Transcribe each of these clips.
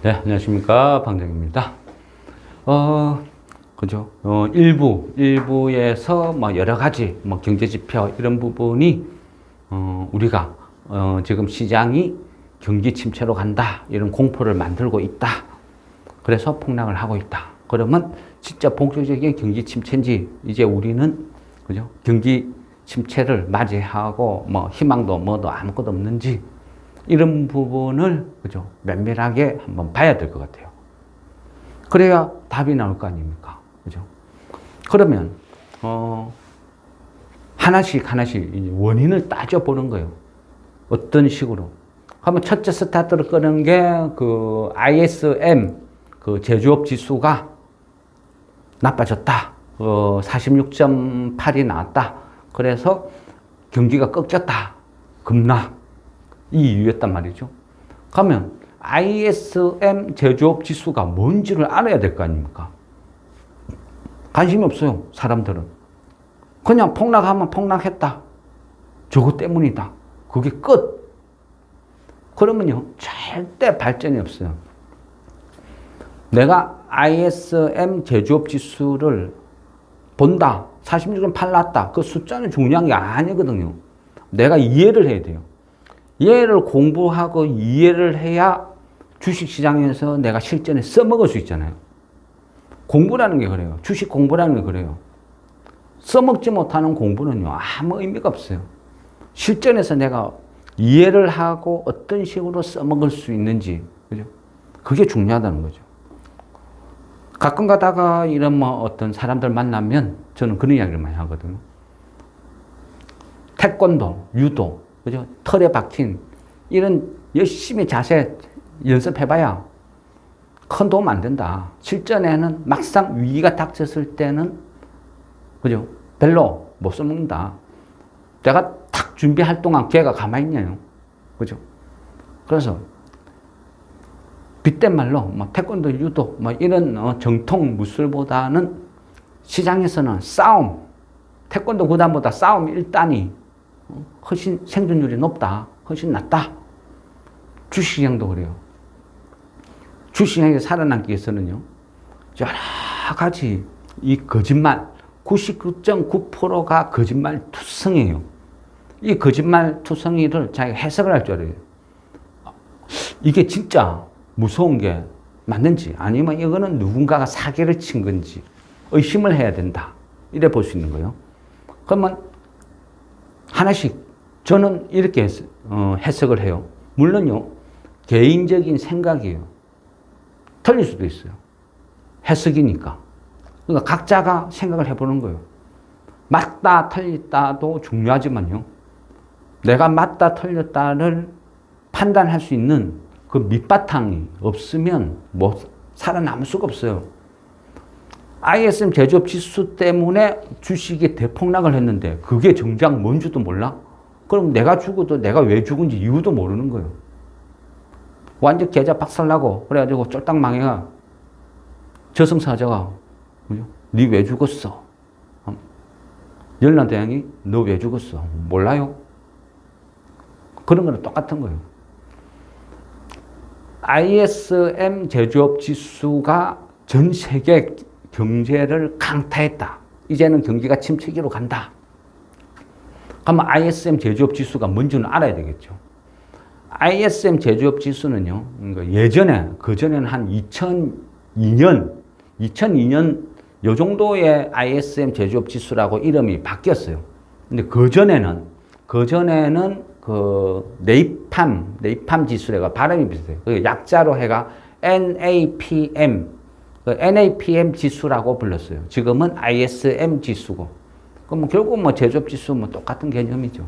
네, 안녕하십니까. 방정입니다. 그죠. 일부에서 뭐 여러 가지 뭐 경제 지표 이런 부분이, 우리가, 지금 시장이 경기 침체로 간다. 이런 공포를 만들고 있다. 그래서 폭락을 하고 있다. 그러면 진짜 본격적인 경기 침체인지, 이제 우리는, 그죠. 경기 침체를 맞이하고 뭐 희망도 뭐도 아무것도 없는지, 이런 부분을, 그죠, 면밀하게 한번 봐야 될 것 같아요. 그래야 답이 나올 거 아닙니까? 그죠? 그러면, 하나씩 원인을 따져보는 거예요. 어떤 식으로. 그러면 첫째 스타트를 끄는 게 그 ISM, 그 제조업 지수가 나빠졌다. 46.8이 나왔다. 그래서 경기가 꺾였다. 급락. 이 이유였단 말이죠. 그러면 ISM 제조업 지수가 뭔지를 알아야 될 거 아닙니까? 관심이 없어요, 사람들은. 그냥 폭락하면 폭락했다. 저거 때문이다. 그게 끝. 그러면요, 절대 발전이 없어요. 내가 ISM 제조업 지수를 본다. 46.8 났다. 그 숫자는 중요한 게 아니거든요. 내가 이해를 해야 돼요. 얘를 공부하고 이해를 해야 주식시장에서 내가 실전에 써먹을 수 있잖아요. 공부라는 게 그래요. 주식 공부라는 게 그래요. 써먹지 못하는 공부는요, 아무 의미가 없어요. 실전에서 내가 이해를 하고 어떤 식으로 써먹을 수 있는지, 그죠? 그게 중요하다는 거죠. 가끔 가다가 이런 뭐 어떤 사람들 만나면 저는 그런 이야기를 많이 하거든요. 태권도, 유도, 그죠? 털에 박힌 이런 열심히 자세 연습해봐야 큰 도움 안 된다. 실전에는 막상 위기가 닥쳤을 때는, 그죠? 별로 못 써먹는다. 내가 탁 준비할 동안 걔가 가만히 있냐요. 그죠? 그래서 빗댄 말로 뭐 태권도, 유도 뭐 이런 정통 무술보다는 시장에서는 싸움, 태권도 구단보다 싸움 1단이 훨씬 생존율이 높다. 훨씬 낫다. 주식시장도 그래요. 주식시장에 살아남기 위해서는요, 여러 가지 이 거짓말, 99.9%가 거짓말 투성이에요. 이 거짓말 투성이를 자기가 해석을 할 줄 알아요. 이게 진짜 무서운 게 맞는지, 아니면 이거는 누군가가 사기를 친 건지 의심을 해야 된다. 이래 볼 수 있는 거예요. 그러면 하나씩 저는 이렇게 해석을 해요. 물론요, 개인적인 생각이에요. 틀릴 수도 있어요. 해석이니까. 그러니까 각자가 생각을 해보는 거예요. 맞다, 틀렸다도 중요하지만요, 내가 맞다, 틀렸다를 판단할 수 있는 그 밑바탕이 없으면 뭐 살아남을 수가 없어요. ISM 제조업 지수 때문에 주식이 대폭락을 했는데 그게 정작 뭔지도 몰라? 그럼 내가 죽어도 내가 왜 죽은지 이유도 모르는 거예요. 완전 계좌 박살나고 그래가지고 쫄딱 망해가 저승사자가, 그죠? 니 왜 죽었어? 열난대왕이 너 왜 죽었어? 몰라요? 그런 거는 똑같은 거예요. ISM 제조업 지수가 전 세계 경제를 강타했다. 이제는 경기가 침체기로 간다. 그러면 ISM 제조업 지수가 뭔지는 알아야 되겠죠. ISM 제조업 지수는요, 예전에, 그전에는 한 2002년 요 정도의 ISM 제조업 지수라고 이름이 바뀌었어요. 근데 그전에는 그 네이팜 지수래가 발음이 비슷해요. 그 약자로 해가 NAPM, 그 NAPM 지수라고 불렀어요. 지금은 ISM 지수고. 그럼 결국 뭐 제조업 지수 뭐 똑같은 개념이죠.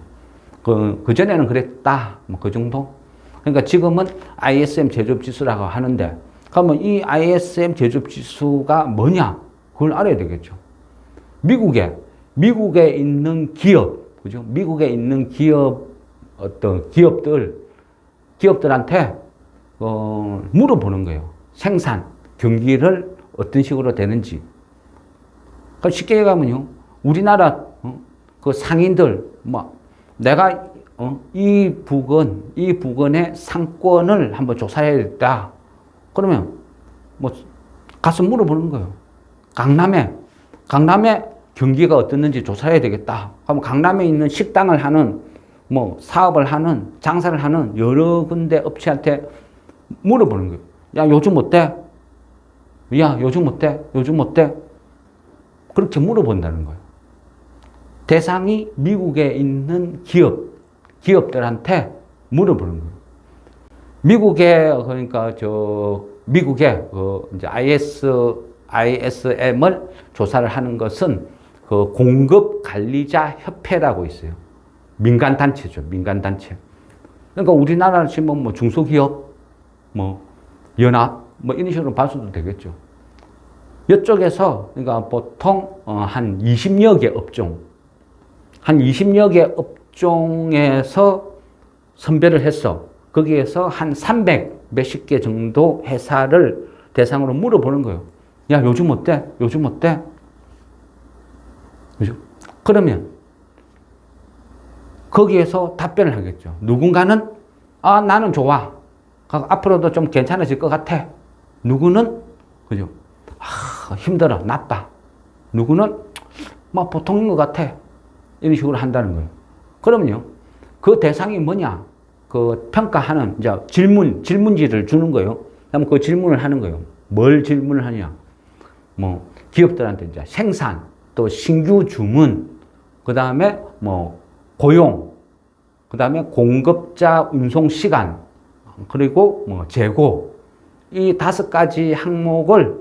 그전에는 그랬다. 뭐 그 정도. 그러니까 지금은 ISM 제조업 지수라고 하는데, 그러면 이 ISM 제조업 지수가 뭐냐? 그걸 알아야 되겠죠. 미국에 있는 기업, 그죠? 미국에 있는 기업들한테, 물어보는 거예요. 생산, 경기를 어떤 식으로 되는지. 그러니까 쉽게 얘기하면요, 우리나라 그 상인들, 내가 이 부근의 상권을 한번 조사해야겠다. 그러면 뭐 가서 물어보는 거예요. 강남에 경기가 어떻는지 조사해야 되겠다. 그럼 강남에 있는 식당을 하는 뭐 사업을 하는 장사를 하는 여러 군데 업체한테 물어보는 거예요. 야, 요즘 어때? 야, 요즘 어때? 요즘 어때? 그렇게 물어본다는 거예요. 대상이 미국에 있는 기업들한테 물어보는 거예요. 미국에 이제 ISM을 조사를 하는 것은 그 공급 관리자 협회라고 있어요. 민간 단체죠. 민간 단체. 그러니까 우리나라를 치면 뭐 중소기업, 뭐 연합, 뭐 이런 식으로 봐서도 되겠죠. 이쪽에서 그러니까 보통 한 20여 개 업종, 한 20여 개 업종에서 선별을 해서 거기에서 한 300 몇십 개 정도 회사를 대상으로 물어보는 거예요. 야, 요즘 어때? 요즘 어때? 그죠? 그러면 거기에서 답변을 하겠죠. 누군가는 나는 좋아. 앞으로도 좀 괜찮아질 것 같아. 누구는 그죠? 힘들어. 나빠. 누구는 뭐 보통인 것 같아. 이런 식으로 한다는 거예요. 그러면요. 그 대상이 뭐냐? 그 평가하는 이제 질문지를 주는 거예요. 그다음 그 질문을 하는 거예요. 뭘 질문을 하냐? 뭐 기업들한테 이제 생산, 또 신규 주문, 그다음에 뭐 고용, 그다음에 공급자 운송 시간, 그리고 뭐 재고, 이 5가지 항목을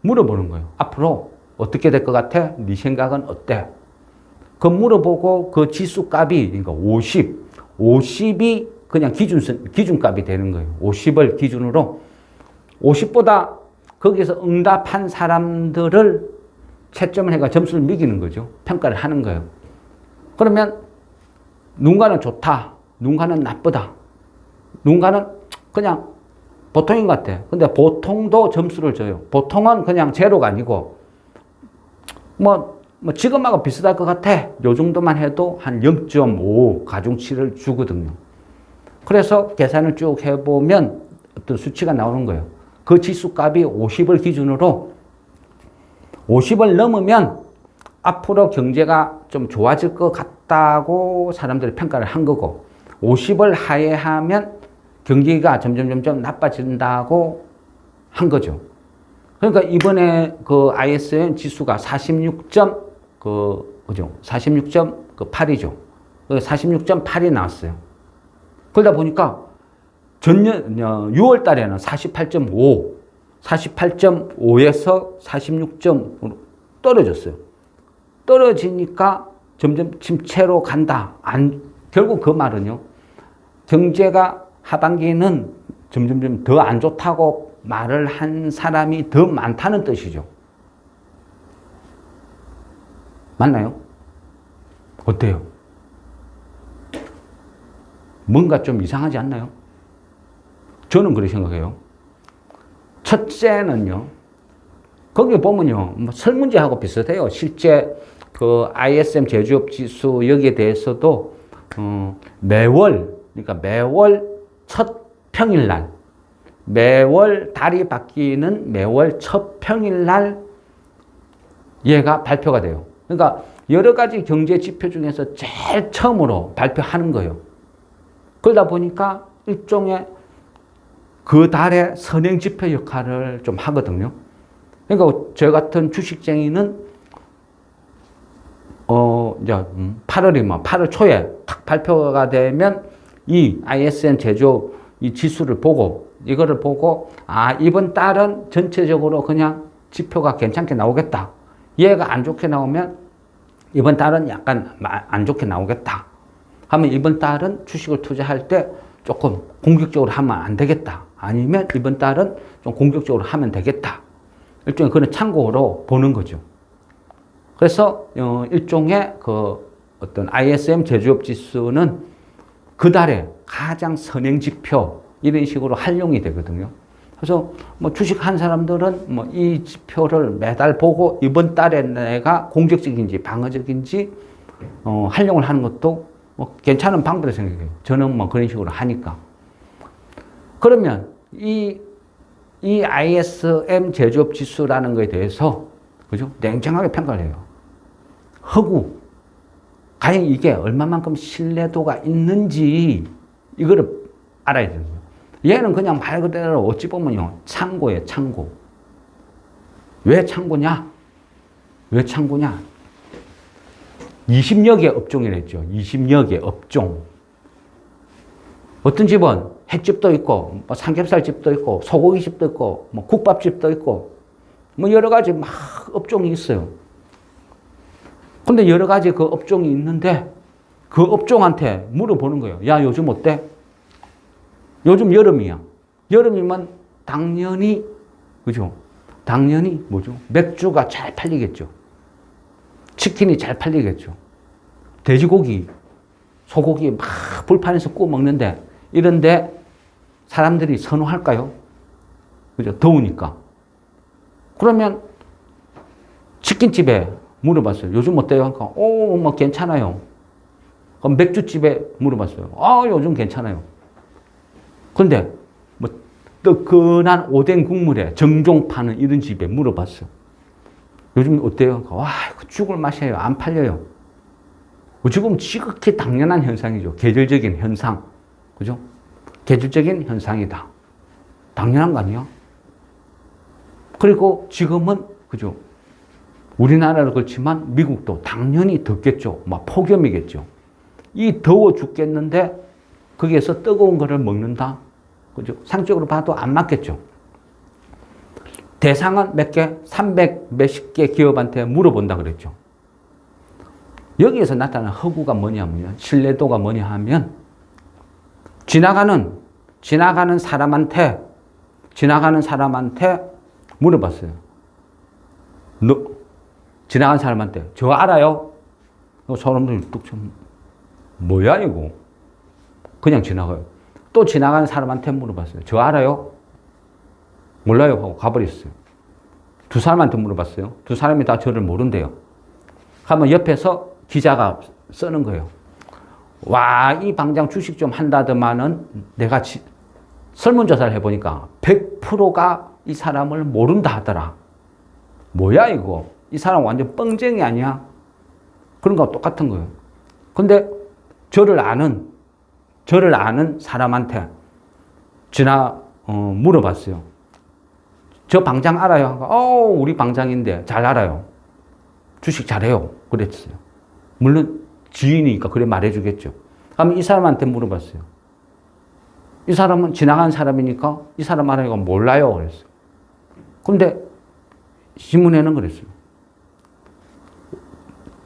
물어보는 거예요. 앞으로 어떻게 될 것 같아? 네 생각은 어때? 그 물어보고 그 지수값이 그러니까 50이 그냥 기준값이 되는 거예요. 50을 기준으로 50보다 거기서 응답한 사람들을 채점을 해가 점수를 매기는 거죠. 평가를 하는 거예요. 그러면 누군가는 좋다, 누군가는 나쁘다, 누군가는 그냥 보통인 것 같아. 근데 보통도 점수를 줘요. 보통은 그냥 제로가 아니고 뭐 지금하고 비슷할 것 같아. 요 정도만 해도 한 0.5 가중치를 주거든요. 그래서 계산을 쭉 해보면 어떤 수치가 나오는 거예요. 그 지수값이 50을 기준으로 50을 넘으면 앞으로 경제가 좀 좋아질 것 같다고 사람들이 평가를 한 거고, 50을 하회하면 경기가 점점 나빠진다고 한 거죠. 그러니까 이번에 그 ISM 지수가 46.8이죠. 46.8이 나왔어요. 그러다 보니까 전년 6월 달에는 48.5에서 46.5로 떨어졌어요. 떨어지니까 점점 침체로 간다. 결국 그 말은요. 경제가 하반기는 점점 더 안 좋다고 말을 한 사람이 더 많다는 뜻이죠. 맞나요? 어때요? 뭔가 좀 이상하지 않나요? 저는 그렇게 생각해요. 첫째는요, 거기 보면요, 뭐 설문지하고 비슷해요. 실제 그 ISM 제조업 지수 여기에 대해서도 매월 첫 평일날, 매월 달이 바뀌는 매월 첫 평일날 얘가 발표가 돼요. 그러니까 여러 가지 경제 지표 중에서 제일 처음으로 발표하는 거예요. 그러다 보니까 일종의 그 달의 선행 지표 역할을 좀 하거든요. 그러니까 저 같은 주식쟁이는 이제 8월 초에 탁 발표가 되면 이 ISM 제조 이 지수를 보고 이거를 보고 이번 달은 전체적으로 그냥 지표가 괜찮게 나오겠다. 얘가 안 좋게 나오면 이번 달은 약간 안 좋게 나오겠다. 하면 이번 달은 주식을 투자할 때 조금 공격적으로 하면 안 되겠다. 아니면 이번 달은 좀 공격적으로 하면 되겠다. 일종의 그런 참고로 보는 거죠. 그래서 일종의 그 어떤 ISM 제조업 지수는 그 달에 가장 선행 지표 이런 식으로 활용이 되거든요. 그래서 뭐 주식한 사람들은 뭐 이 지표를 매달 보고 이번 달에 내가 공격적인지 방어적인지 활용을 하는 것도 뭐 괜찮은 방법이라고 생각해요. 저는 뭐 그런 식으로 하니까. 그러면 이 이 ISM 제조업 지수라는 것에 대해서, 그죠? 냉정하게 평가를 해요. 허구. 과연 이게 얼마만큼 신뢰도가 있는지, 이거를 알아야 되는 거예요. 얘는 그냥 말 그대로 어찌 보면요, 창고예요, 창고. 왜 창고냐? 왜 창고냐? 20여 개 업종이랬죠. 20여 개 업종. 어떤 집은 횟집도 있고, 뭐 삼겹살집도 있고, 소고기집도 있고, 뭐 국밥집도 있고, 뭐 여러 가지 막 업종이 있어요. 근데 여러 가지 그 업종이 있는데 그 업종한테 물어보는 거예요. 야, 요즘 어때? 요즘 여름이야. 여름이면 당연히, 그죠? 당연히 뭐죠? 맥주가 잘 팔리겠죠. 치킨이 잘 팔리겠죠. 돼지고기, 소고기 막 불판에서 구워 먹는데 이런데 사람들이 선호할까요? 그죠? 더우니까. 그러면 치킨집에 물어봤어요. 요즘 어때요? 하니까, 뭐 괜찮아요. 그럼 맥주집에 물어봤어요. 요즘 괜찮아요. 근데 뭐 뜨끈한 오뎅 국물에 정종 파는 이런 집에 물어봤어요. 요즘 어때요? 와, 죽을 맛이에요. 안 팔려요. 지금 지극히 당연한 현상이죠. 계절적인 현상. 그죠? 계절적인 현상이다. 당연한 거 아니야? 그리고 지금은, 그죠? 우리나라를 그렇지만 미국도 당연히 덥겠죠. 막 폭염이겠죠. 이 더워 죽겠는데 거기에서 뜨거운 거를 먹는다. 그죠? 상적으로 봐도 안 맞겠죠. 대상은 몇 개? 300 몇십 개 기업한테 물어본다 그랬죠. 여기에서 나타나는 허구가 뭐냐면, 신뢰도가 뭐냐 하면, 지나가는 사람한테 물어봤어요. 지나간 사람한테, 저 알아요? 사람들이 뚝 좀, 뭐야, 이거? 그냥 지나가요. 또 지나가는 사람한테 물어봤어요. 저 알아요? 몰라요. 하고 가버렸어요. 두 사람한테 물어봤어요. 두 사람이 다 저를 모른대요. 하면 옆에서 기자가 쓰는 거예요. 와, 이 방장 주식 좀 한다더만은 내가 설문조사를 해보니까 100%가 이 사람을 모른다 하더라. 뭐야, 이거? 이 사람 완전 뻥쟁이 아니야? 그런 거와 똑같은 거예요. 근데 저를 아는 사람한테 물어봤어요. 저 방장 알아요? 우리 방장인데 잘 알아요. 주식 잘해요. 그랬어요. 물론 지인이니까 그래 말해주겠죠. 그러면 이 사람한테 물어봤어요. 이 사람은 지나간 사람이니까 이 사람 알아요? 몰라요. 그랬어요. 근데 신문에는 그랬어요.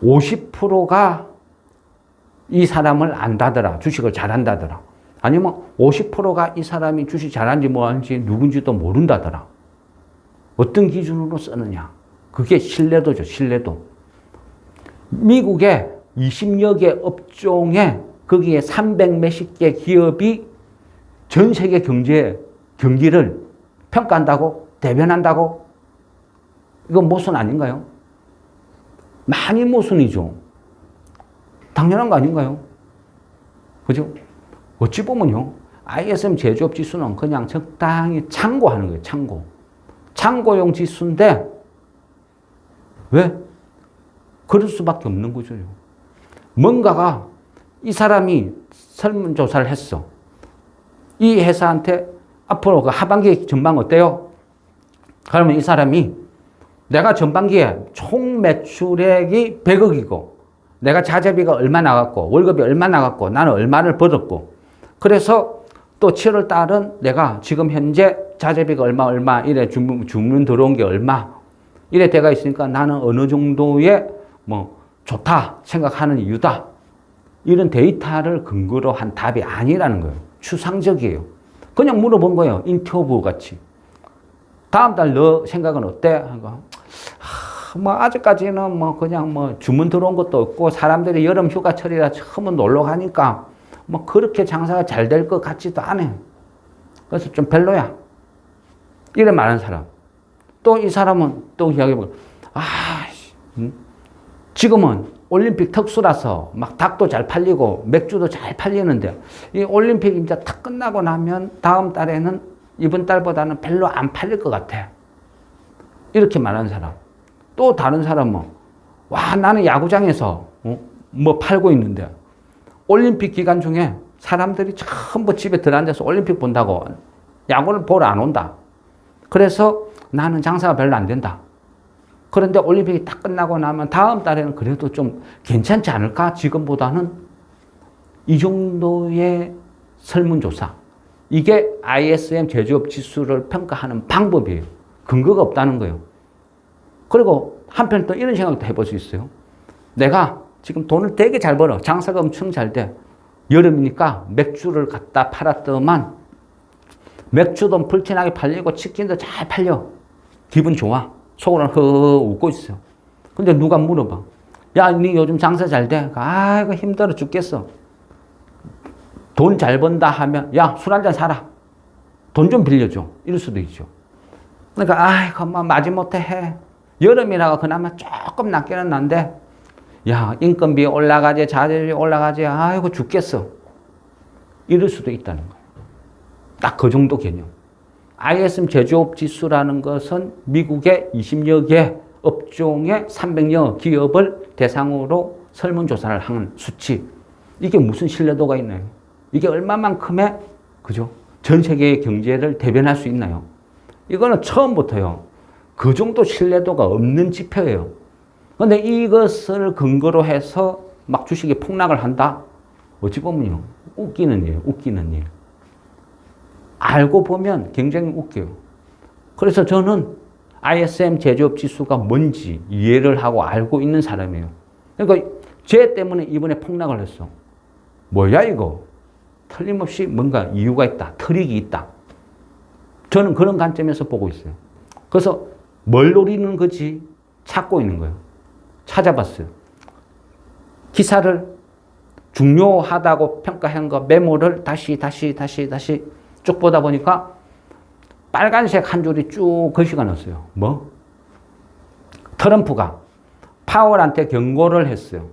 50%가 이 사람을 안다더라. 주식을 잘한다더라. 아니면 50%가 이 사람이 주식 잘하는지 뭐하는지 누군지도 모른다더라. 어떤 기준으로 쓰느냐. 그게 신뢰도죠. 신뢰도. 미국의 20여 개 업종에 거기에 300 몇십 개 기업이 전 세계 경기를 평가한다고? 대변한다고? 이건 모순 아닌가요? 많이 모순이죠. 당연한 거 아닌가요? 그죠? 어찌 보면요. ISM 제조업 지수는 그냥 적당히 참고하는 거예요. 참고용 지수인데 왜? 그럴 수밖에 없는 거죠. 뭔가가 이 사람이 설문조사를 했어. 이 회사한테 앞으로 그 하반기 전망 어때요? 그러면 이 사람이 내가 전반기에 총 매출액이 100억이고 내가 자재비가 얼마 나갔고 월급이 얼마 나갔고 나는 얼마를 벌었고 그래서 또 7월 달은 내가 지금 현재 자재비가 얼마 이래 주문 들어온 게 얼마 이래 돼가 있으니까 나는 어느 정도의 뭐 좋다 생각하는 이유다. 이런 데이터를 근거로 한 답이 아니라는 거예요. 추상적이에요. 그냥 물어본 거예요. 인터뷰 같이. 다음 달 너 생각은 어때? 뭐 아직까지는 뭐 그냥 뭐 주문 들어온 것도 없고 사람들이 여름 휴가철이라 처음 놀러 가니까 뭐 그렇게 장사가 잘 될 것 같지도 않아. 그래서 좀 별로야. 이래 말하는 사람. 또 이 사람은 또 이야기해보고 지금은 올림픽 특수라서 막 닭도 잘 팔리고 맥주도 잘 팔리는데 이 올림픽이 이제 탁 끝나고 나면 다음 달에는 이번 달보다는 별로 안 팔릴 것 같아. 이렇게 말하는 사람. 또 다른 사람은 와, 나는 야구장에서 뭐 팔고 있는데 올림픽 기간 중에 사람들이 전부 집에 들어앉아서 올림픽 본다고 야구를 보러 안 온다. 그래서 나는 장사가 별로 안 된다. 그런데 올림픽이 딱 끝나고 나면 다음 달에는 그래도 좀 괜찮지 않을까? 지금보다는 이 정도의 설문조사. 이게 ISM 제조업 지수를 평가하는 방법이에요. 근거가 없다는 거예요. 그리고 한편 또 이런 생각도 해볼 수 있어요. 내가 지금 돈을 되게 잘 벌어. 장사가 엄청 잘 돼. 여름이니까 맥주를 갖다 팔았더만 맥주도 불티나게 팔리고 치킨도 잘 팔려. 기분 좋아. 속으로는 웃고 있어. 근데 누가 물어봐. 야, 니 요즘 장사 잘 돼? 아이고, 힘들어 죽겠어. 돈 잘 번다 하면, 야, 술 한잔 사라. 돈 좀 빌려줘. 이럴 수도 있죠. 그러니까, 아이고, 뭐, 마지못해 해. 여름이라고 그나마 조금 낫기는 난데, 야, 인건비 올라가지, 자재비 올라가지, 아이고, 죽겠어. 이럴 수도 있다는 거예요. 딱 그 정도 개념. ISM 제조업 지수라는 것은 미국의 20여 개 업종의 300여 기업을 대상으로 설문조사를 한 수치. 이게 무슨 신뢰도가 있나요? 이게 얼마만큼의, 그죠? 전 세계의 경제를 대변할 수 있나요? 이거는 처음부터요. 그 정도 신뢰도가 없는 지표예요. 그런데 이것을 근거로 해서 막 주식이 폭락을 한다? 어찌 보면요. 웃기는 일이에요. 웃기는 일. 알고 보면 굉장히 웃겨요. 그래서 저는 ISM 제조업 지수가 뭔지 이해를 하고 알고 있는 사람이에요. 그러니까 쟤 때문에 이번에 폭락을 했어. 뭐야 이거? 틀림없이 뭔가 이유가 있다. 트릭이 있다. 저는 그런 관점에서 보고 있어요. 그래서 뭘 노리는 거지 찾고 있는 거예요. 찾아봤어요. 기사를 중요하다고 평가한 거 메모를 다시 쭉 보다 보니까 빨간색 한 줄이 쭉 글씨가 났어요. 뭐? 트럼프가 파월한테 경고를 했어요.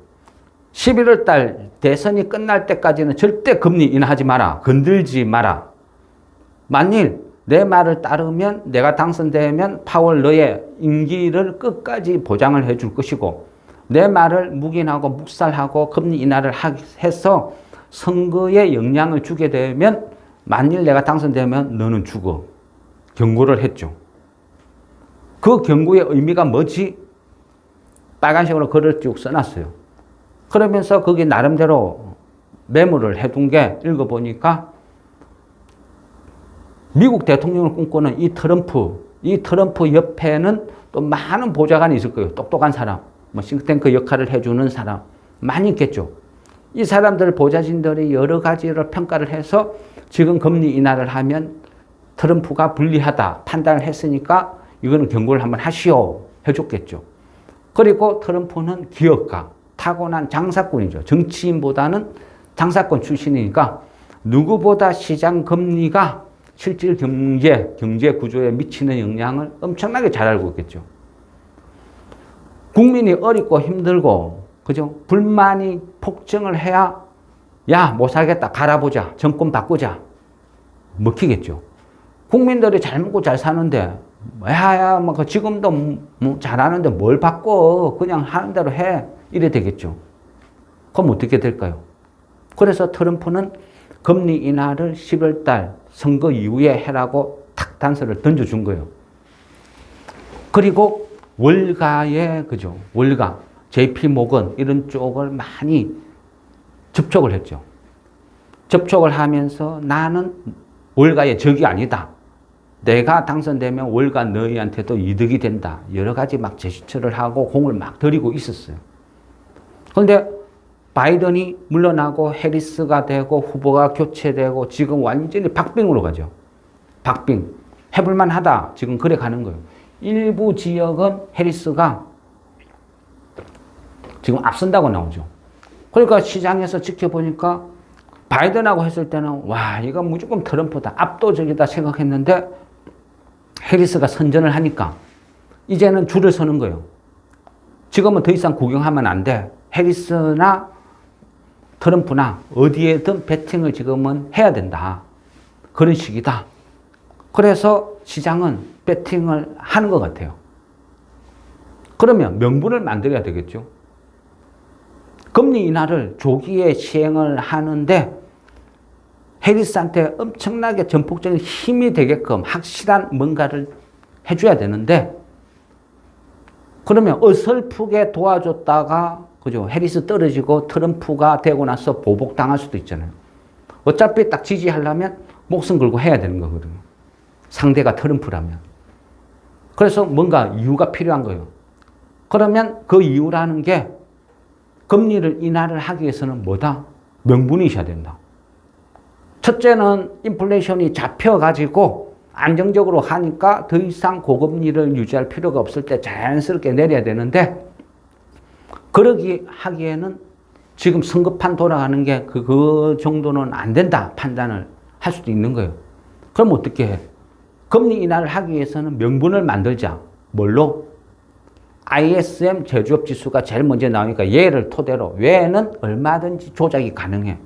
11월 달 대선이 끝날 때까지는 절대 금리 인하하지 마라. 건들지 마라. 만일 내 말을 따르면 내가 당선되면 파월 너의 임기를 끝까지 보장을 해줄 것이고 내 말을 묵인하고 묵살하고 금리 인하를 해서 선거에 영향을 주게 되면 만일 내가 당선되면 너는 죽어. 경고를 했죠. 그 경고의 의미가 뭐지? 빨간색으로 글을 쭉 써놨어요. 그러면서 거기 나름대로 메모를 해둔 게 읽어보니까 미국 대통령을 꿈꾸는 이 트럼프 옆에는 또 많은 보좌관이 있을 거예요. 똑똑한 사람, 뭐 싱크탱크 역할을 해주는 사람 많이 있겠죠. 이 사람들 보좌진들이 여러 가지를 평가를 해서 지금 금리 인하를 하면 트럼프가 불리하다 판단을 했으니까 이거는 경고를 한번 하시오 해줬겠죠. 그리고 트럼프는 기업가, 타고난 장사꾼이죠. 정치인보다는 장사꾼 출신이니까 누구보다 시장 금리가 실질 경제 구조에 미치는 영향을 엄청나게 잘 알고 있겠죠. 국민이 어렵고 힘들고, 그죠? 불만이 폭증을 해야, 야, 못 살겠다. 갈아보자. 정권 바꾸자. 먹히겠죠. 국민들이 잘 먹고 잘 사는데, 야, 뭐, 지금도 뭐 잘하는데 뭘 바꿔. 그냥 하는 대로 해. 이래 되겠죠. 그럼 어떻게 될까요? 그래서 트럼프는 금리 인하를 10월 달 선거 이후에 해라고 탁 단서를 던져준 거예요. 그리고 월가에, 그죠? 월가, JP 모건 이런 쪽을 많이 접촉을 했죠. 접촉을 하면서 나는 월가의 적이 아니다. 내가 당선되면 월가 너희한테도 이득이 된다. 여러 가지 막 제스처를 하고 공을 막 들이고 있었어요. 그런데 바이든이 물러나고 해리스가 되고 후보가 교체되고 지금 완전히 박빙으로 가죠. 박빙. 해볼만 하다. 지금 그래 가는 거예요. 일부 지역은 해리스가 지금 앞선다고 나오죠. 그러니까 시장에서 지켜보니까 바이든하고 했을 때는 와, 이거 무조건 트럼프다. 압도적이다 생각했는데 해리스가 선전을 하니까 이제는 줄을 서는 거예요. 지금은 더 이상 구경하면 안 돼. 해리스나 트럼프나 어디에든 배팅을 지금은 해야 된다. 그런 식이다. 그래서 시장은 배팅을 하는 것 같아요. 그러면 명분을 만들어야 되겠죠. 금리 인하를 조기에 시행을 하는데 해리스한테 엄청나게 전폭적인 힘이 되게끔 확실한 뭔가를 해줘야 되는데, 그러면 어설프게 도와줬다가 그죠, 해리스 떨어지고 트럼프가 되고 나서 보복당할 수도 있잖아요. 어차피 딱 지지하려면 목숨 걸고 해야 되는 거거든요. 상대가 트럼프라면. 그래서 뭔가 이유가 필요한 거예요. 그러면 그 이유라는 게 금리를 인하를 하기 위해서는 뭐다? 명분이 있어야 된다. 첫째는 인플레이션이 잡혀가지고 안정적으로 하니까 더 이상 고금리를 유지할 필요가 없을 때 자연스럽게 내려야 되는데, 그러기 하기에는 지금 성급한 돌아가는 게 그 정도는 안 된다 판단을 할 수도 있는 거예요. 그럼 어떻게 해? 금리 인하를 하기 위해서는 명분을 만들자. 뭘로? ISM 제조업 지수가 제일 먼저 나오니까 얘를 토대로 얘는 얼마든지 조작이 가능해.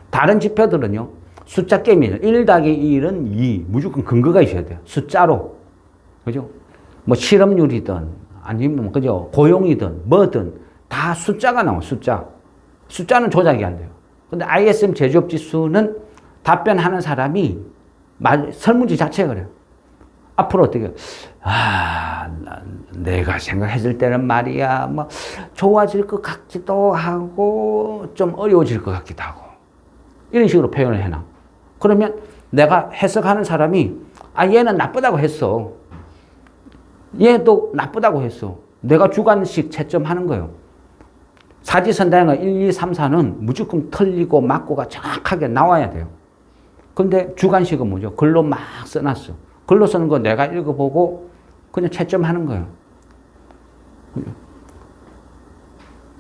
다른 지표들은요, 숫자 게임이에요. 1 더하기 1은 2. 무조건 근거가 있어야 돼요. 숫자로. 그죠? 뭐 실업률이든 아니면 그죠? 고용이든 뭐든 다 숫자가 나와, 숫자. 숫자는 조작이 안 돼요. 근데 ISM 제조업 지수는 답변하는 사람이 설문지 자체가 그래요. 앞으로 어떻게, 내가 생각했을 때는 말이야, 뭐, 좋아질 것 같기도 하고, 좀 어려워질 것 같기도 하고. 이런 식으로 표현을 해놔. 그러면 내가 해석하는 사람이, 얘는 나쁘다고 했어. 얘도 나쁘다고 했어. 내가 주관식 채점하는 거예요. 사지선다형의 1, 2, 3, 4는 무조건 틀리고 맞고가 정확하게 나와야 돼요. 근데 주관식은 뭐죠? 글로 막 써놨어. 글로 쓰는 거 내가 읽어보고 그냥 채점하는 거예요.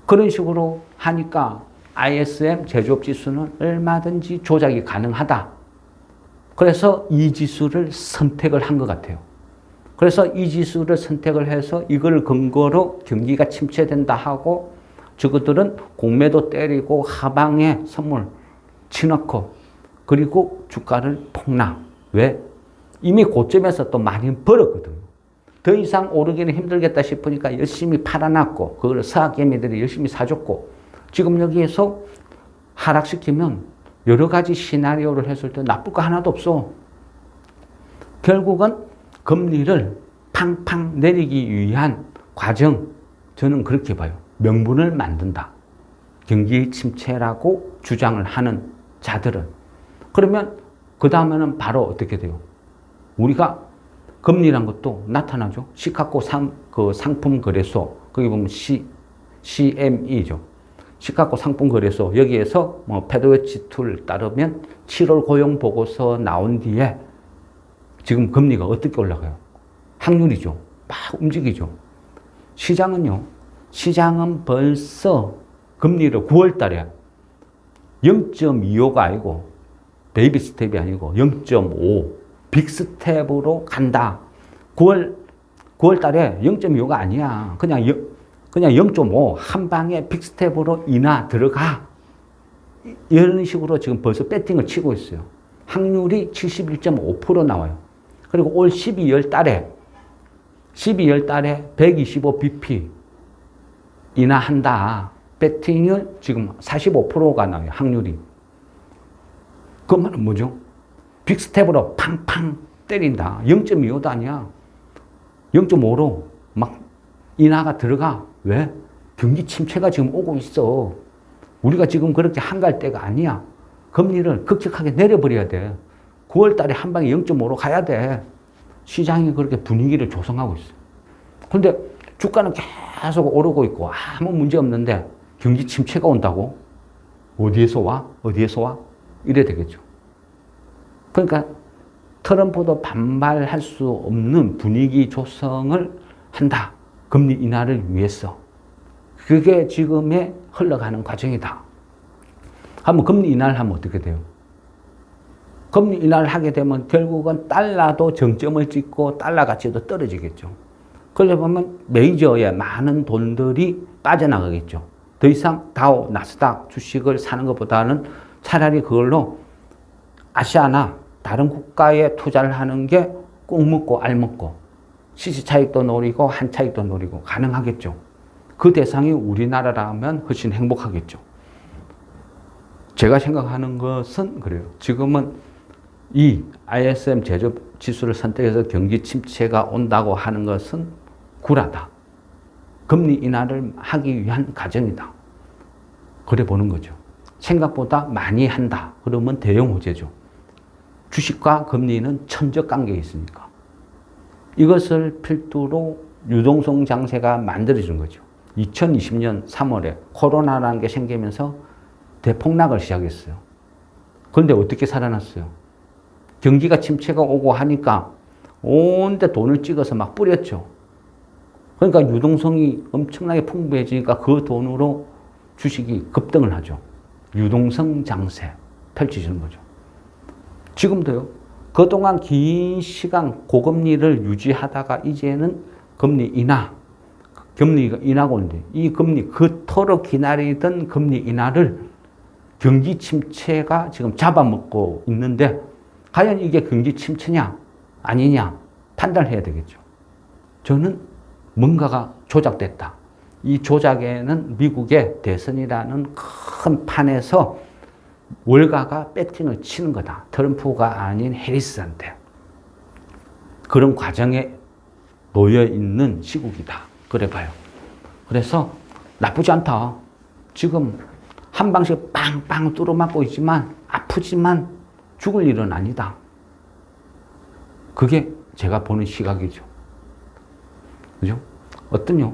그런 식으로 하니까 ISM 제조업 지수는 얼마든지 조작이 가능하다. 그래서 이 지수를 선택을 한 것 같아요. 그래서 이 지수를 선택을 해서 이걸 근거로 경기가 침체된다 하고, 저것들은 공매도 때리고 하방에 선물 치놓고, 그리고 주가를 폭락. 왜? 이미 고점에서 또 많이 벌었거든요. 더 이상 오르기는 힘들겠다 싶으니까 열심히 팔아놨고, 그걸 서학개미들이 열심히 사줬고, 지금 여기에서 하락시키면 여러 가지 시나리오를 했을 때 나쁠 거 하나도 없어. 결국은 금리를 팡팡 내리기 위한 과정, 저는 그렇게 봐요. 명분을 만든다. 경기 침체라고 주장을 하는 자들은. 그러면 그 다음에는 바로 어떻게 돼요? 우리가 금리란 것도 나타나죠. 시카고 상품 거래소, 거기 보면 CME죠. 시카고 상품 거래소, 여기에서 뭐 패드워치 툴 따르면 7월 고용 보고서 나온 뒤에 지금 금리가 어떻게 올라가요? 확률이죠. 막 움직이죠. 시장은요, 시장은 벌써 금리를 9월 달에 0.25가 아니고, 베이비 스텝이 아니고 0.5 빅스텝으로 간다. 9월 달에 0.25가 아니야. 그냥 0.5 한 방에 빅스텝으로 인하 들어가. 이런 식으로 지금 벌써 배팅을 치고 있어요. 확률이 71.5% 나와요. 그리고 올 12월 달에 125bp 인하한다. 배팅을 지금 45%가 나와요. 확률이. 그 말은 뭐죠? 빅스텝으로 팡팡 때린다. 0.25도 아니야. 0.5로 막 인하가 들어가. 왜? 경기 침체가 지금 오고 있어. 우리가 지금 그렇게 한가할 때가 아니야. 금리를 급격하게 내려버려야 돼. 9월 달에 한 방에 0.5로 가야 돼. 시장이 그렇게 분위기를 조성하고 있어. 그런데 주가는 계속 오르고 있고 아무 문제 없는데 경기 침체가 온다고? 어디에서 와? 어디에서 와? 이래 되겠죠. 그러니까 트럼프도 반발할 수 없는 분위기 조성을 한다. 금리 인하를 위해서. 그게 지금의 흘러가는 과정이다. 한번 금리 인하를 하면 어떻게 돼요? 금리 인하를 하게 되면 결국은 달러도 정점을 찍고 달러 가치도 떨어지겠죠. 그러다 보면 메이저의 많은 돈들이 빠져나가겠죠. 더 이상 다우, 나스닥 주식을 사는 것보다는 차라리 그걸로 아시아나 다른 국가에 투자를 하는 게 꼭 먹고 알 먹고 시세 차익도 노리고 한 차익도 노리고 가능하겠죠. 그 대상이 우리나라라면 훨씬 행복하겠죠. 제가 생각하는 것은 그래요. 지금은 이 ISM 제조 지수를 선택해서 경기 침체가 온다고 하는 것은 굴하다. 금리 인하를 하기 위한 과정이다. 그래 보는 거죠. 생각보다 많이 한다. 그러면 대형 호재죠. 주식과 금리는 천적 관계에 있으니까. 이것을 필두로 유동성 장세가 만들어진 거죠. 2020년 3월에 코로나라는 게 생기면서 대폭락을 시작했어요. 그런데 어떻게 살아났어요? 경기가 침체가 오고 하니까 온데 돈을 찍어서 막 뿌렸죠. 그러니까 유동성이 엄청나게 풍부해지니까 그 돈으로 주식이 급등을 하죠. 유동성 장세 펼쳐지는 거죠. 지금도요. 그동안 긴 시간 고금리를 유지하다가 이제는 금리 인하, 금리가 인하고 있는데 이 금리 그토록 기다리던 금리 인하를 경기 침체가 지금 잡아먹고 있는데 과연 이게 경기 침체냐 아니냐 판단해야 되겠죠. 저는 뭔가가 조작됐다. 이 조작에는 미국의 대선이라는 큰 판에서 월가가 배팅을 치는 거다. 트럼프가 아닌 해리스한테. 그런 과정에 놓여 있는 시국이다. 그래 봐요. 그래서 나쁘지 않다. 지금 한 방씩 빵빵 뚫어맞고 있지만 아프지만 죽을 일은 아니다. 그게 제가 보는 시각이죠. 그죠? 어떠냐?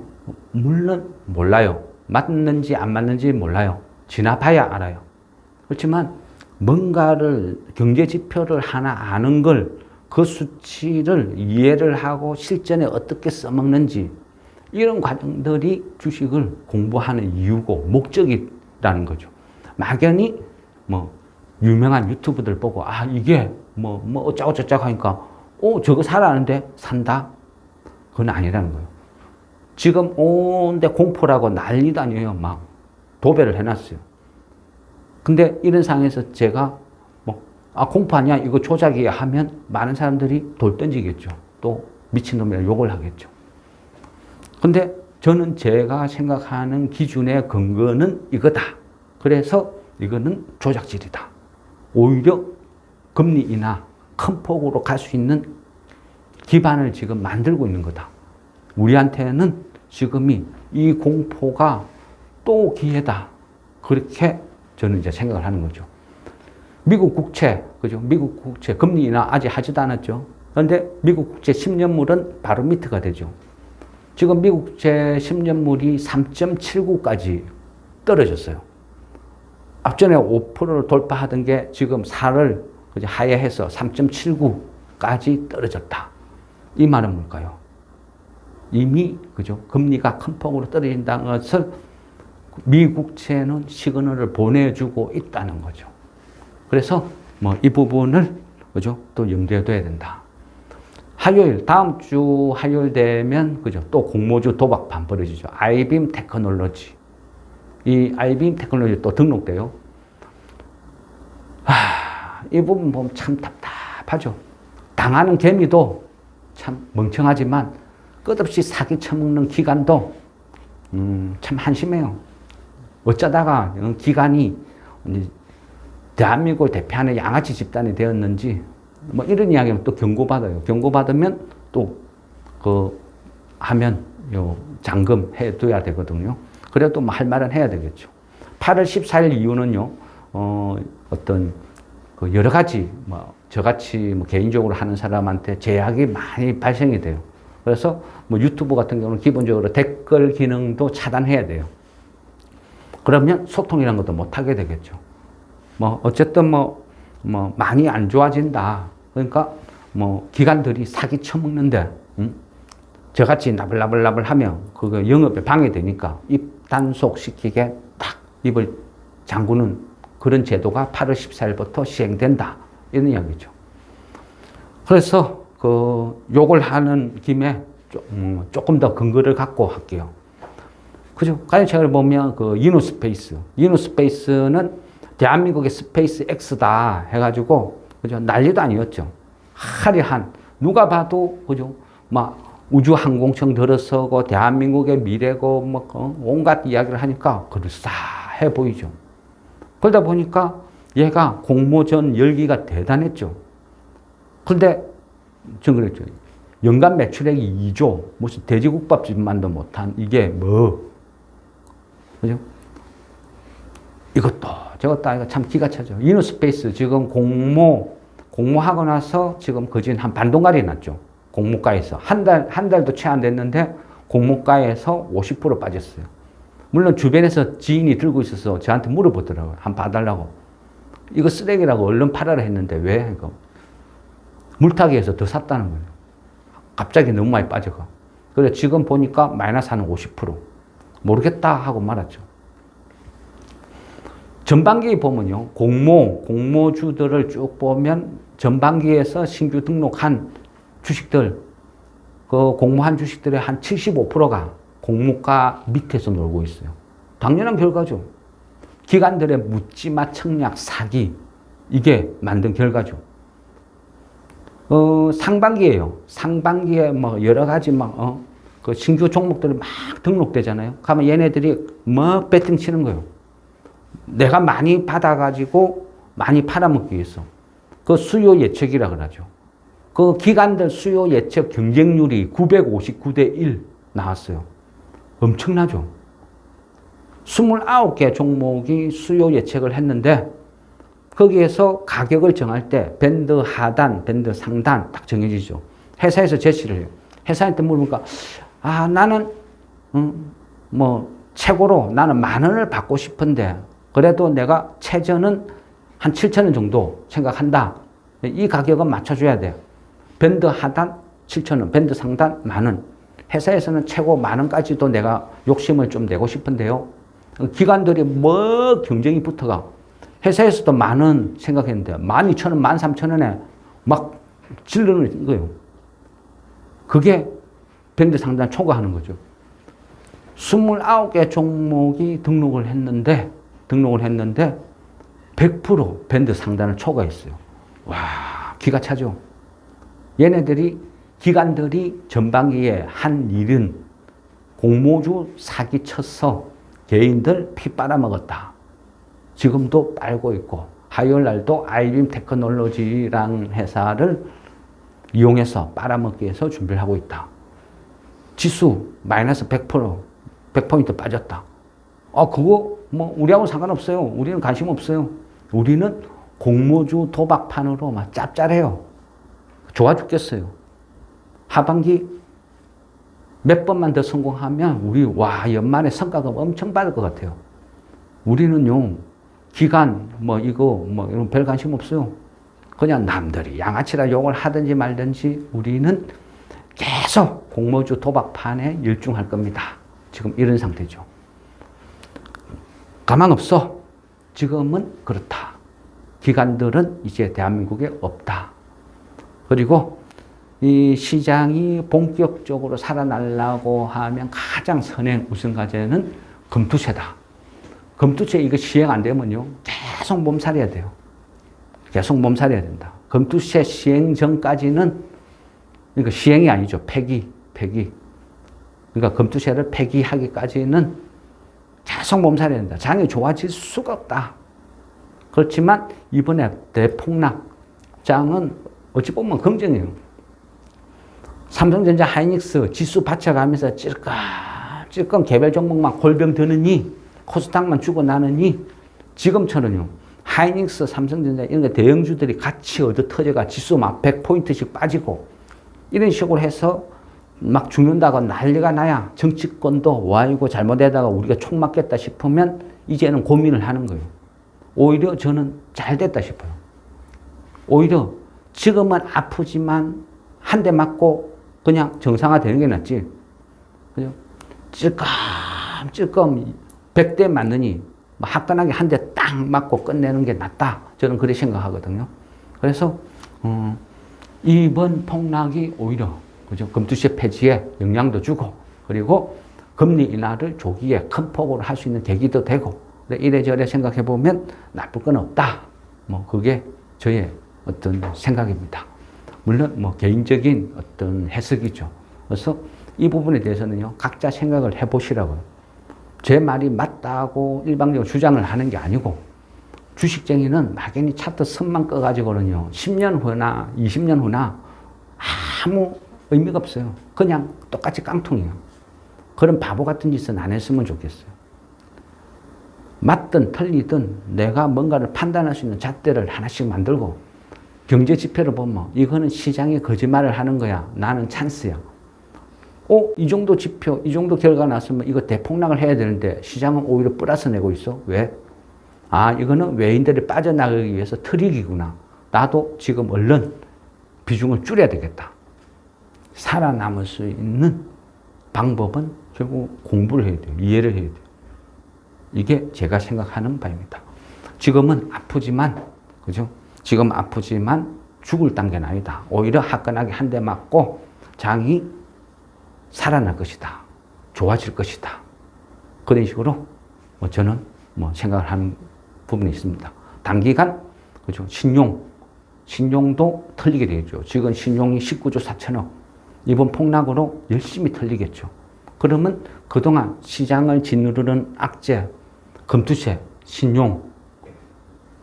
물론 몰라요. 맞는지 안 맞는지 몰라요. 지나봐야 알아요. 그렇지만 뭔가를 경제 지표를 하나 아는 걸 그 수치를 이해를 하고 실전에 어떻게 써먹는지 이런 과정들이 주식을 공부하는 이유고 목적이라는 거죠. 막연히 뭐 유명한 유튜브들 보고 아 이게 뭐 어쩌고저쩌고 하니까 저거 사라는데 산다? 그건 아니라는 거예요. 지금 온데 공포라고 난리도 아니에요. 막 도배를 해놨어요. 근데 이런 상황에서 제가 공포 아니야 이거 조작이야 하면 많은 사람들이 돌 던지겠죠. 또 미친놈이라 욕을 하겠죠. 근데 저는 제가 생각하는 기준의 근거는 이거다. 그래서 이거는 조작질이다. 오히려 금리 인하 큰 폭으로 갈 수 있는 기반을 지금 만들고 있는 거다. 우리한테는 지금이 이 공포가 또 기회다. 그렇게 저는 이제 생각을 하는 거죠. 미국 국채, 그죠? 미국 국채 금리 인하 아직 하지도 않았죠. 그런데 미국 국채 10년물은 바로 밑에가 되죠. 지금 미국 국채 10년물이 3.79까지 떨어졌어요. 앞전에 5%를 돌파하던 게 지금 4를 하회해서 3.79까지 떨어졌다. 이 말은 뭘까요? 이미 그죠? 금리가 큰 폭으로 떨어진다는 것을 미국채는 시그널을 보내주고 있다는 거죠. 그래서 이 부분을 그죠? 또 염두에 된다. 화요일 다음 주 화요일 되면 그죠? 또 공모주 도박판 벌어지죠. 아이빔 테크놀로지. 이 아이빔 테크놀로지 또 등록돼요. 이 부분 보면 참 답답하죠. 당하는 개미도 참 멍청하지만 끝없이 사기 쳐먹는 기관도 참 한심해요. 어쩌다가 기관이 대한민국을 대표하는 양아치 집단이 되었는지 이런 이야기는 또 경고받아요. 경고받으면 또 하면 잔금 해둬야 되거든요. 그래도 할 말은 해야 되겠죠. 8월 14일 이후는요. 어떤 여러 가지 저같이 개인적으로 하는 사람한테 제약이 많이 발생이 돼요. 그래서 유튜브 같은 경우는 기본적으로 댓글 기능도 차단해야 돼요. 그러면 소통이라는 것도 못하게 되겠죠. 어쨌든 많이 안 좋아진다. 그러니까 기관들이 사기 쳐먹는데 저같이 나불나불 하면 그거 영업에 방해되니까 입 단속시키게 딱 입을 잠그는 그런 제도가 8월 14일부터 시행된다. 이런 이야기죠. 그래서 욕을 하는 김에 조금 더 근거를 갖고 할게요. 그죠? 가요책을 보면 이노스페이스는 대한민국의 스페이스 X다 해가지고 그죠? 난리도 아니었죠. 화려한, 누가 봐도, 그죠? 막 우주항공청 들어서고, 대한민국의 미래고, 뭐, 온갖 이야기를 하니까 그럴싸해 보이죠. 그러다 보니까 얘가 공모전 열기가 대단했죠. 그런데, 전 그랬죠. 연간 매출액이 2조, 무슨 돼지국밥집만도 못한 이게 뭐, 그죠? 이것도 저것도 아니고 참 기가 차죠. 이노스페이스 지금 공모하고 나서 지금 거진 한 반동가리 났죠. 공모가에서. 한 달도 채 안 됐는데 공모가에서 50% 빠졌어요. 물론 주변에서 지인이 들고 있어서 저한테 물어보더라고요. 한번 봐달라고. 이거 쓰레기라고 얼른 팔아라 했는데 왜? 이거 물타기에서 더 샀다는 거예요. 갑자기 너무 많이 빠져가. 그래서 지금 보니까 마이너스 한 50%. 모르겠다 하고 말았죠. 전반기에 보면요. 공모주들을 쭉 보면 전반기에서 신규 등록한 주식들, 그 공모한 주식들의 한 75%가 공모가 밑에서 놀고 있어요. 당연한 결과죠. 기관들의 묻지마 청약 사기, 이게 만든 결과죠. 상반기에요. 상반기에 뭐 여러 가지 그 신규 종목들이 막 등록되잖아요. 그러면 얘네들이 뭐 배팅 치는 거예요. 내가 많이 받아가지고 많이 팔아먹기 위해서. 그 수요 예측이라 그러죠. 그 기관들 수요 예측 경쟁률이 959대 1 나왔어요. 엄청나죠. 29개 종목이 수요 예측을 했는데 거기에서 가격을 정할 때 밴드 하단, 밴드 상단 딱 정해지죠. 회사에서 제시를 해요. 회사한테 물으니까 나는 뭐 최고로 나는 10,000원을 받고 싶은데 그래도 내가 최저는 한 7,000원 정도 생각한다. 이 가격은 맞춰줘야 돼요. 밴드 하단 7,000원, 밴드 상단 10,000원. 회사에서는 최고 10,000원까지도 내가 욕심을 좀 내고 싶은데요. 기관들이 뭐 경쟁이 붙어가. 회사에서도 10,000원 생각했는데 12,000원, 13,000원에 막 질르는 거예요. 그게 밴드 상단 초과하는 거죠. 29개 종목이 등록을 했는데 100% 밴드 상단을 초과했어요. 와, 기가 차죠. 기관들이 전반기에 한 일은 공모주 사기 쳐서 개인들 피 빨아먹었다. 지금도 빨고 있고, 화요일 날도 아이빔 테크놀로지라는 회사를 이용해서 빨아먹기 위해서 준비를 하고 있다. 지수 마이너스 100포인트 빠졌다. 그거 뭐 우리하고는 상관없어요. 우리는 관심 없어요. 우리는 공모주 도박판으로 막 짭짤해요. 좋아 죽겠어요. 하반기 몇 번만 더 성공하면 우리 연말에 성과급 엄청 받을 것 같아요. 우리는요, 기간 이런 별 관심 없어요. 그냥 남들이 양아치라 욕을 하든지 말든지 우리는 계속 공모주 도박판에 열중할 겁니다. 지금 이런 상태죠. 가망 없어. 지금은 그렇다. 기관들은 이제 대한민국에 없다. 그리고 이 시장이 본격적으로 살아나려고 하면 가장 선행 우선과제는 금투세다. 금투세 이거 시행 안 되면요, 계속 몸살해야 돼요. 계속 몸살해야 된다. 금투세 시행 전까지는, 그러니까 시행이 아니죠. 폐기. 그러니까 금투세를 폐기하기까지는 계속 몸살해야 된다. 장이 좋아질 수가 없다. 그렇지만 이번에 대폭락장은 어찌 보면 긍정이에요. 삼성전자 하이닉스 지수 받쳐가면서 찔끔 개별 종목만 골병 드느니, 코스닥만 주고 나느니, 지금처럼요, 하이닉스, 삼성전자 이런 게 대형주들이 같이 얻어 터져가 지수 막 100포인트씩 빠지고 이런 식으로 해서 막 죽는다고 난리가 나야 정치권도 와이고 잘못되다가 우리가 총 맞겠다 싶으면 이제는 고민을 하는 거예요. 오히려 저는 잘 됐다 싶어요. 오히려 지금은 아프지만 한 대 맞고 그냥 정상화되는 게 낫지. 그죠? 찔끔 100대 맞느니 화끈하게 한 대 딱 맞고 끝내는 게 낫다. 저는 그렇게 생각하거든요. 그래서 이번 폭락이 오히려, 그죠? 금투세 폐지에 영향도 주고, 그리고 금리 인하를 조기에 큰 폭으로 할 수 있는 계기도 되고, 이래저래 생각해 보면 나쁠 건 없다. 그게 저의 어떤 생각입니다. 물론 뭐 개인적인 어떤 해석이죠. 그래서 이 부분에 대해서는요, 각자 생각을 해보시라고요. 제 말이 맞다고 일방적으로 주장을 하는 게 아니고, 주식쟁이는 막연히 차트 선만 꺼가지고는요, 10년 후나 20년 후나 아무 의미가 없어요. 그냥 똑같이 깡통이에요. 그런 바보 같은 짓은 안 했으면 좋겠어요. 맞든 틀리든 내가 뭔가를 판단할 수 있는 잣대를 하나씩 만들고, 경제 지표를 보면 이거는 시장이 거짓말을 하는 거야. 나는 찬스야. 이 정도 지표, 이 정도 결과 났으면 이거 대폭락을 해야 되는데 시장은 오히려 플러스 내고 있어. 왜? 이거는 외인들이 빠져나가기 위해서 트릭이구나. 나도 지금 얼른 비중을 줄여야 되겠다. 살아남을 수 있는 방법은 결국 공부를 해야 돼요. 이해를 해야 돼요. 이게 제가 생각하는 바입니다. 지금은 아프지만, 그죠? 지금 아프지만 죽을 단계는 아니다. 오히려 화끈하게 한 대 맞고 장이 살아날 것이다. 좋아질 것이다. 그런 식으로 저는 생각을 하는 부분이 있습니다. 단기간, 그죠? 신용도 털리게 되죠. 지금 신용이 19조 4천억. 이번 폭락으로 열심히 털리겠죠. 그러면 그동안 시장을 짓누르는 악재, 금투세, 신용,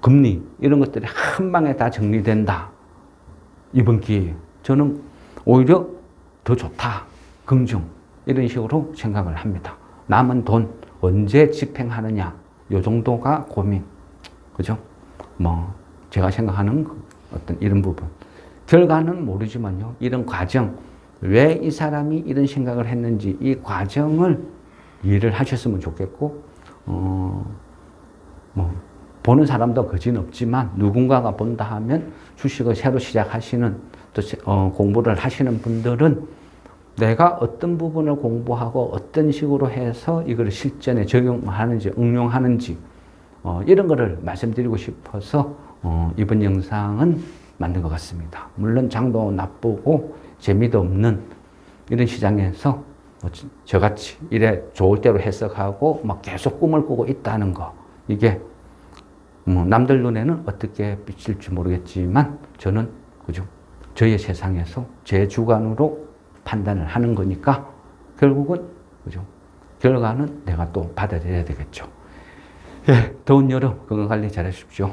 금리 이런 것들이 한 방에 다 정리된다. 이번 기회에 저는 오히려 더 좋다. 긍정 이런 식으로 생각을 합니다. 남은 돈 언제 집행하느냐 요 정도가 고민. 그죠? 제가 생각하는 어떤 이런 부분. 결과는 모르지만요. 이런 과정, 왜 이 사람이 이런 생각을 했는지 이 과정을 이해를 하셨으면 좋겠고, 보는 사람도 거진 없지만 누군가가 본다 하면 주식을 새로 시작하시는 또 공부를 하시는 분들은 내가 어떤 부분을 공부하고 어떤 식으로 해서 이걸 실전에 적용하는지 응용하는지 이런 거를 말씀드리고 싶어서 이번 영상은 만든 것 같습니다. 물론 장도 나쁘고 재미도 없는 이런 시장에서 저같이 이래 좋을 대로 해석하고 막 계속 꿈을 꾸고 있다는 거, 이게 남들 눈에는 어떻게 비칠지 모르겠지만 저는 그죠? 저의 세상에서 제 주관으로 판단을 하는 거니까 결국은 그죠? 결과는 내가 또 받아들여야 되겠죠. 예, 더운 여름 건강 관리 잘하십시오.